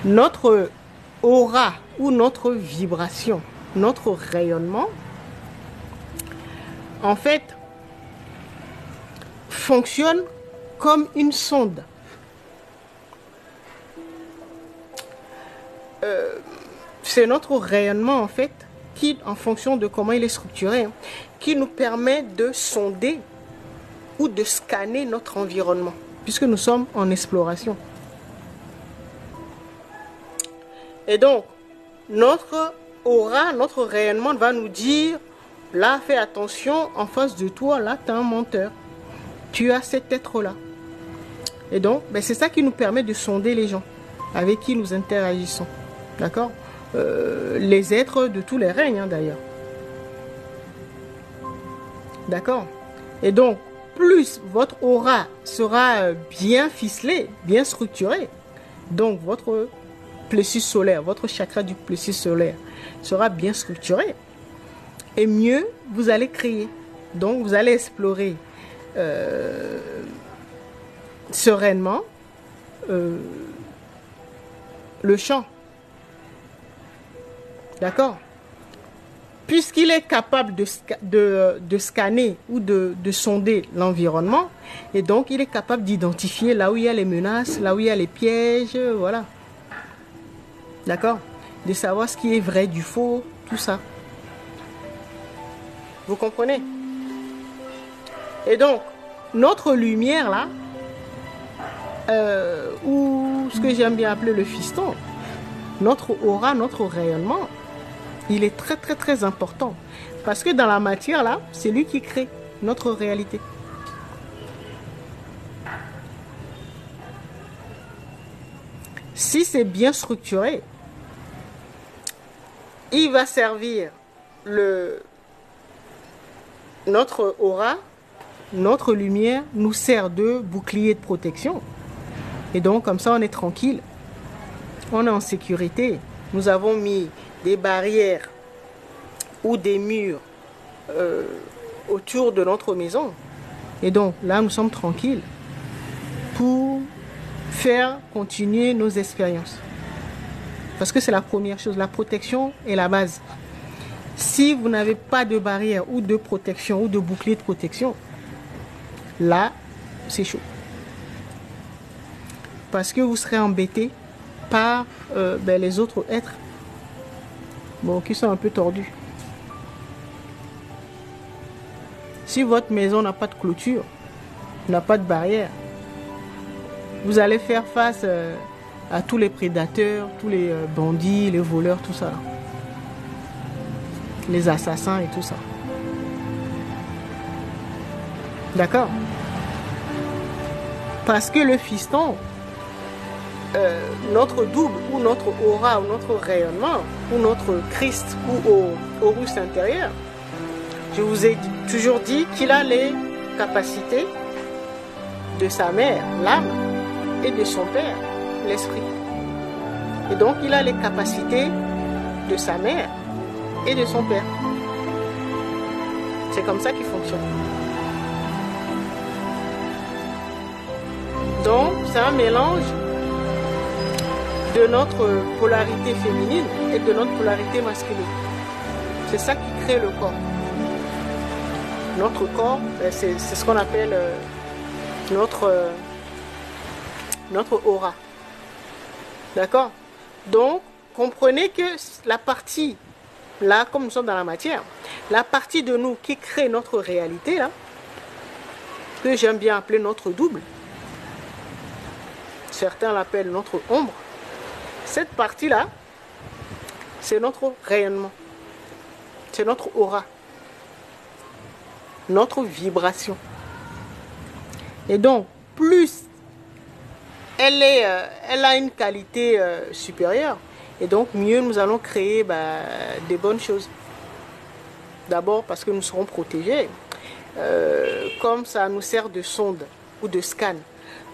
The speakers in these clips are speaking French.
Notre aura ou notre vibration, notre rayonnement, en fait, fonctionne comme une sonde. C'est notre rayonnement, en fait, qui, en fonction de comment il est structuré, qui nous permet de sonder ou de scanner notre environnement, puisque nous sommes en exploration. Et donc, notre aura, notre rayonnement va nous dire, là, fais attention, en face de toi, là, tu as un menteur. Tu as cet être-là. Et donc, ben, c'est ça qui nous permet de sonder les gens avec qui nous interagissons. D'accord? Les êtres de tous les règnes, hein, d'ailleurs. D'accord? Et donc, plus votre aura sera bien ficelée, bien structurée, donc votre plexus solaire, votre chakra du plexus solaire sera bien structuré, et mieux vous allez créer. Donc, vous allez explorer sereinement le champ. D'accord? Puisqu'il est capable de scanner ou de sonder l'environnement, et donc il est capable d'identifier là où il y a les menaces, là où il y a les pièges, voilà. D'accord? De savoir ce qui est vrai du faux, tout ça. Vous comprenez? Et donc, notre lumière là, ou ce que j'aime bien appeler le fiston, notre aura, notre rayonnement, il est très très très important. Parce que dans la matière là, c'est lui qui crée notre réalité. Si c'est bien structuré, il va servir notre aura, notre lumière nous sert de bouclier de protection. Et donc comme ça on est tranquille. On est en sécurité. Nous avons mis des barrières ou des murs autour de notre maison. Et donc là, nous sommes tranquilles pour faire continuer nos expériences. Parce que c'est la première chose. La protection est la base. Si vous n'avez pas de barrière ou de protection ou de bouclier de protection, là, c'est chaud. Parce que vous serez embêté par les autres êtres, bon, qui sont un peu tordus. Si votre maison n'a pas de clôture, n'a pas de barrière, vous allez faire face à tous les prédateurs, tous les bandits, les voleurs, tout ça. Les assassins et tout ça. D'accord? Parce que le fiston, notre double ou notre aura ou notre rayonnement ou notre Christ ou Horus intérieur, je vous ai toujours dit qu'il a les capacités de sa mère, l'âme, et de son père, l'esprit. Et donc il a les capacités de sa mère et de son père. C'est comme ça qu'il fonctionne. Donc c'est un mélange de notre polarité féminine et de notre polarité masculine. C'est ça qui crée le corps. Notre corps, c'est ce qu'on appelle notre aura. D'accord? Donc, comprenez que la partie, là, comme nous sommes dans la matière, la partie de nous qui crée notre réalité, là, que j'aime bien appeler notre double, certains l'appellent notre ombre, cette partie-là, c'est notre rayonnement, c'est notre aura, notre vibration. Et donc, plus elle a une qualité supérieure, et donc mieux nous allons créer des bonnes choses. D'abord parce que nous serons protégés, comme ça nous sert de sonde ou de scan.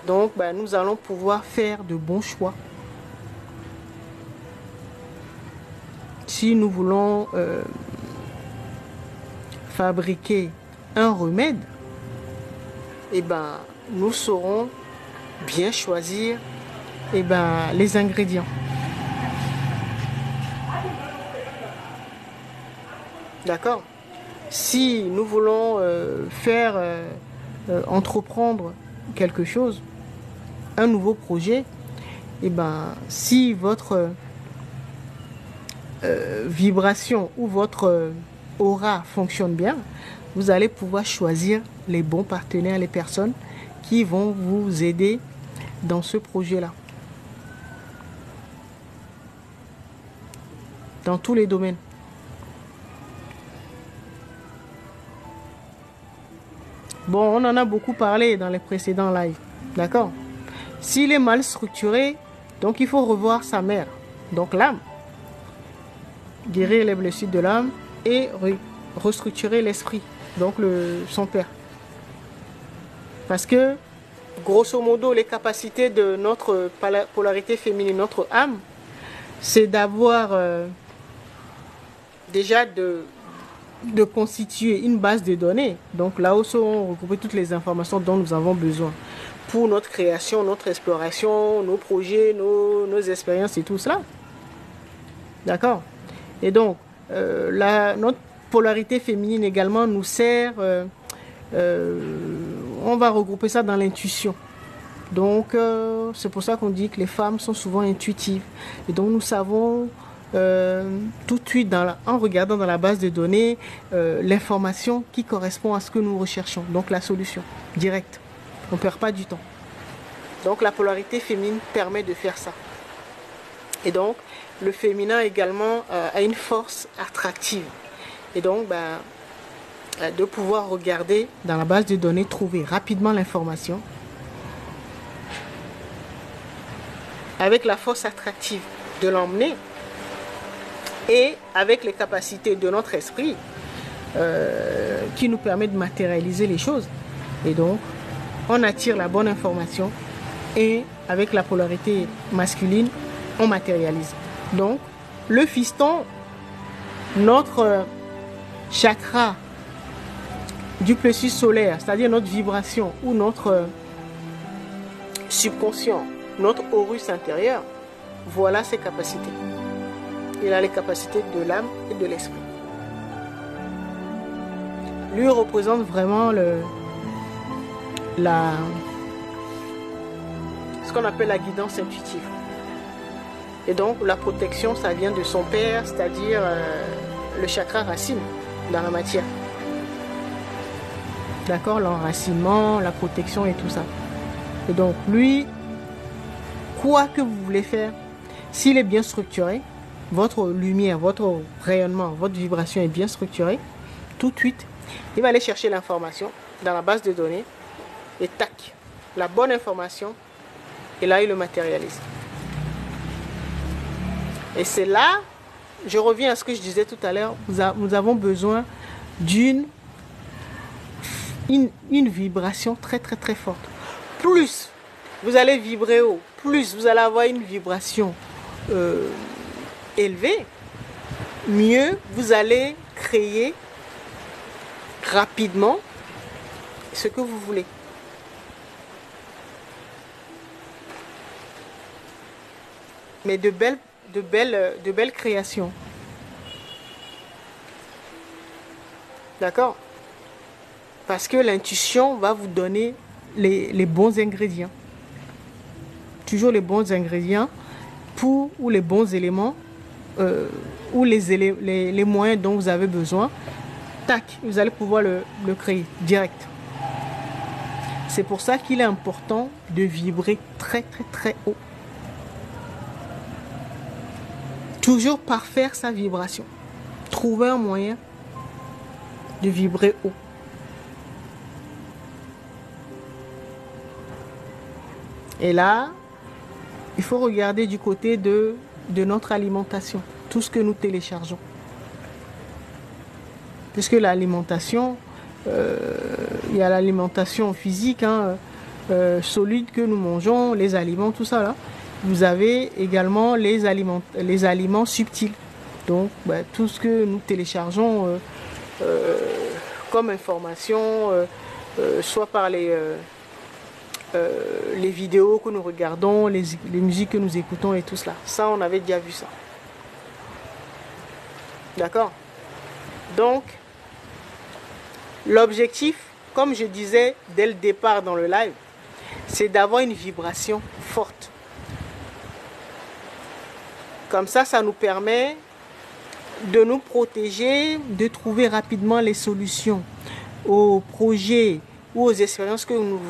Donc nous allons pouvoir faire de bons choix. Si nous voulons fabriquer un remède, nous saurons bien choisir les ingrédients. D'accord? Si nous voulons entreprendre quelque chose, un nouveau projet, et ben, si votre vibration ou votre aura fonctionne bien, vous allez pouvoir choisir les bons partenaires, les personnes qui vont vous aider dans ce projet-là. Dans tous les domaines. Bon, on en a beaucoup parlé dans les précédents lives. D'accord? S'il est mal structuré, donc il faut revoir sa mère. Donc l'âme. Guérir les blessures de l'âme et restructurer l'esprit. Donc son père. Parce que, grosso modo, les capacités de notre polarité féminine, notre âme, c'est d'avoir déjà de constituer une base de données. Donc là où sont regroupées toutes les informations dont nous avons besoin pour notre création, notre exploration, nos projets, nos expériences et tout cela. D'accord? Et donc, notre polarité féminine également nous sert, on va regrouper ça dans l'intuition. Donc, c'est pour ça qu'on dit que les femmes sont souvent intuitives. Et donc, nous savons tout de suite, en regardant dans la base de données, l'information qui correspond à ce que nous recherchons. Donc, la solution directe. On ne perd pas du temps. Donc, la polarité féminine permet de faire ça. Et donc, le féminin également a une force attractive. Et donc, de pouvoir regarder dans la base de données, trouver rapidement l'information avec la force attractive de l'emmener et avec les capacités de notre esprit qui nous permet de matérialiser les choses. Et donc, on attire la bonne information et avec la polarité masculine, on matérialise. Donc, le fiston, notre chakra du plexus solaire, c'est-à-dire notre vibration ou notre subconscient, notre aurus intérieur, voilà ses capacités. Il a les capacités de l'âme et de l'esprit. Lui représente vraiment ce qu'on appelle la guidance intuitive. Et donc la protection, ça vient de son père, c'est-à-dire le chakra racine dans la matière. D'accord, l'enracinement, la protection et tout ça. Et donc lui, quoi que vous voulez faire, s'il est bien structuré, votre lumière, votre rayonnement, votre vibration est bien structurée, tout de suite, il va aller chercher l'information dans la base de données et tac, la bonne information, et là il le matérialise. Et c'est là, je reviens à ce que je disais tout à l'heure, nous avons besoin d'une vibration très très très forte. Plus vous allez vibrer haut, plus vous allez avoir une vibration élevée, mieux vous allez créer rapidement ce que vous voulez. Mais de belles créations. D'accord? Parce que l'intuition va vous donner les bons ingrédients. Toujours les bons ingrédients ou les bons éléments ou les moyens dont vous avez besoin. Tac, vous allez pouvoir le créer direct. C'est pour ça qu'il est important de vibrer très très très haut. Toujours parfaire sa vibration. Trouver un moyen de vibrer haut. Et là, il faut regarder du côté de notre alimentation, tout ce que nous téléchargeons. Puisque l'alimentation, il y a l'alimentation physique, solide que nous mangeons, les aliments, tout ça là. Vous avez également les aliments subtils. Donc, tout ce que nous téléchargeons comme information, soit par les vidéos que nous regardons, les musiques que nous écoutons et tout cela. Ça, on avait déjà vu ça. D'accord? Donc, l'objectif, comme je disais dès le départ dans le live, c'est d'avoir une vibration forte. Comme ça nous permet de nous protéger, de trouver rapidement les solutions aux projets ou aux expériences que nous